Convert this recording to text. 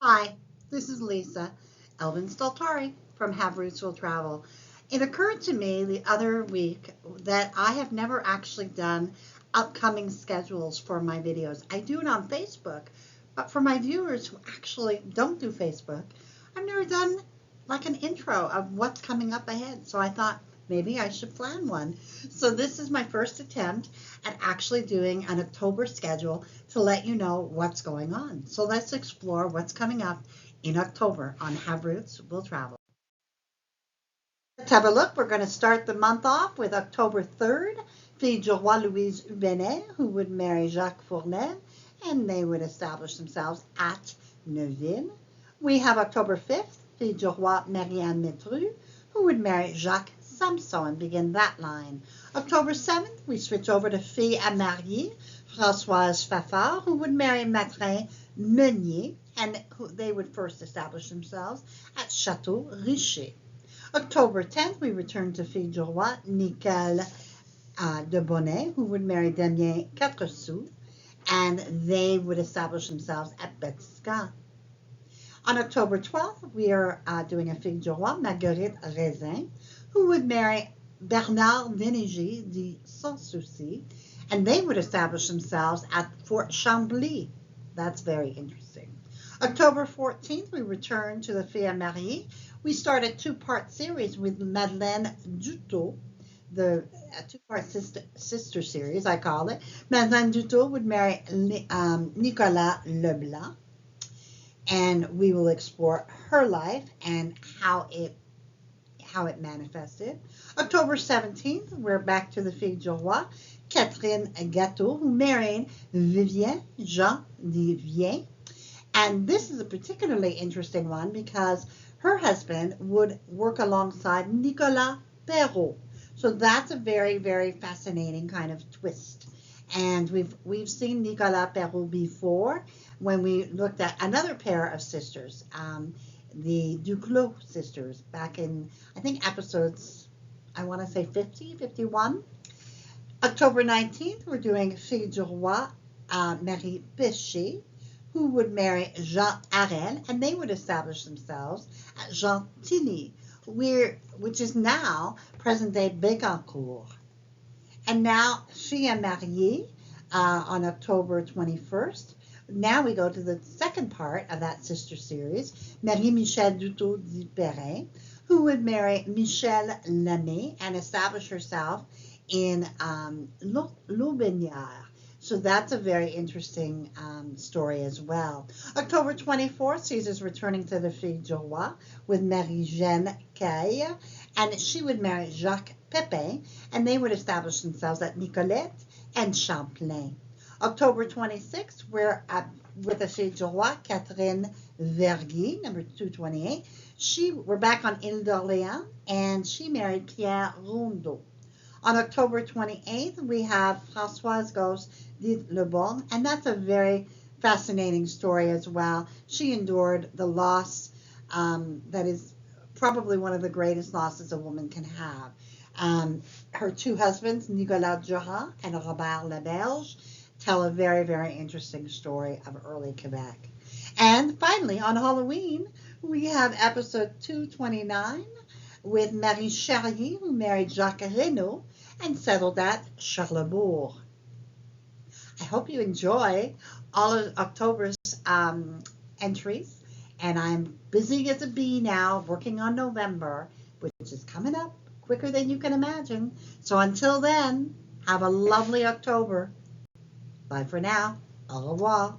Hi, this is Lisa Elvin Staltari from Have Roots Will Travel. It occurred to me the other week that I have never actually done upcoming schedules for my videos. I do it on Facebook, but for my viewers who actually don't do Facebook, I've never done like an intro of what's coming up ahead. So I thought maybe I should plan one. So this is my first attempt at actually doing an October schedule to let you know what's going on. So let's explore what's coming up in October on Have Roots Will Travel. Let's have a look. We're going to start the month off with October 3rd. Fille du Roi Louise Hubenet, who would marry Jacques Fournel, and they would establish themselves at Neuville. We have October 5th, Fille du Roi Marianne Metru, who would marry Jacques Samson and begin that line. October 7th, we switch over to Fille à Marier, Françoise Fafard, who would marry Matrin Meunier, and they would first establish themselves at Chateau Richer. October 10th, we return to Fille du Roi, Nicole de Bonnet, who would marry Damien Quatreçu, and they would establish themselves at Batiscan. On October 12th, we are doing a Fille du Roi, Marguerite Raisin, who would marry Bernard Denegy de Sans Souci, and they would establish themselves at Fort Chambly. That's very interesting. October 14th, we return to the Fille à Marier. We start a two-part series with Madeleine Dutot, the two-part sister series, I call it. Madeleine Dutot would marry Nicolas Leblanc, and we will explore her life and how it manifested. October 17th, we're back to the Fille du Roi, Catherine Gâteau, who married Vivien Jean de Vienne. And this is a particularly interesting one because her husband would work alongside Nicolas Perrault. So that's a very, very fascinating kind of twist. And we've seen Nicolas Perrault before when we looked at another pair of sisters, the Duclos sisters, back in, I think, episodes, I want to say 50, 51. October 19th, we're doing Fille du Roi, Marie Péché, who would marry Jean Harel, and they would establish themselves at Gentilly, which is now present-day Bécancour. And now, Fille à Marier on October 21st. Now we go to the second part of that sister series, Marie-Michel Dutot de Perrin, who would marry Michel Lamé and establish herself in L'Aubinière. So that's a very interesting story as well. October 24th, Caesar's returning to the Fille du Roi with Marie-Jeanne Caille, and she would marry Jacques Pepin, and they would establish themselves at Nicolette and Champlain. October 26th, we're with the Fille du Roi, Catherine Vergy, number 228. We're back on Ile d'Orléans, and she married Pierre Rondeau. On October 28th, we have Françoise Gauss de Le Bon, and that's a very fascinating story as well. She endured the loss that is probably one of the greatest losses a woman can have. Her two husbands, Nicolas Durand and Robert Laberge, tell a very, very interesting story of early Quebec. And finally, on Halloween, we have episode 229 with Marie Charrier, who married Jacques Reynaud and settled at Charlebourg. I hope you enjoy all of October's entries, and I'm busy as a bee now working on November, which is coming up quicker than you can imagine. So until then, have a lovely October. Bye for now. Au revoir.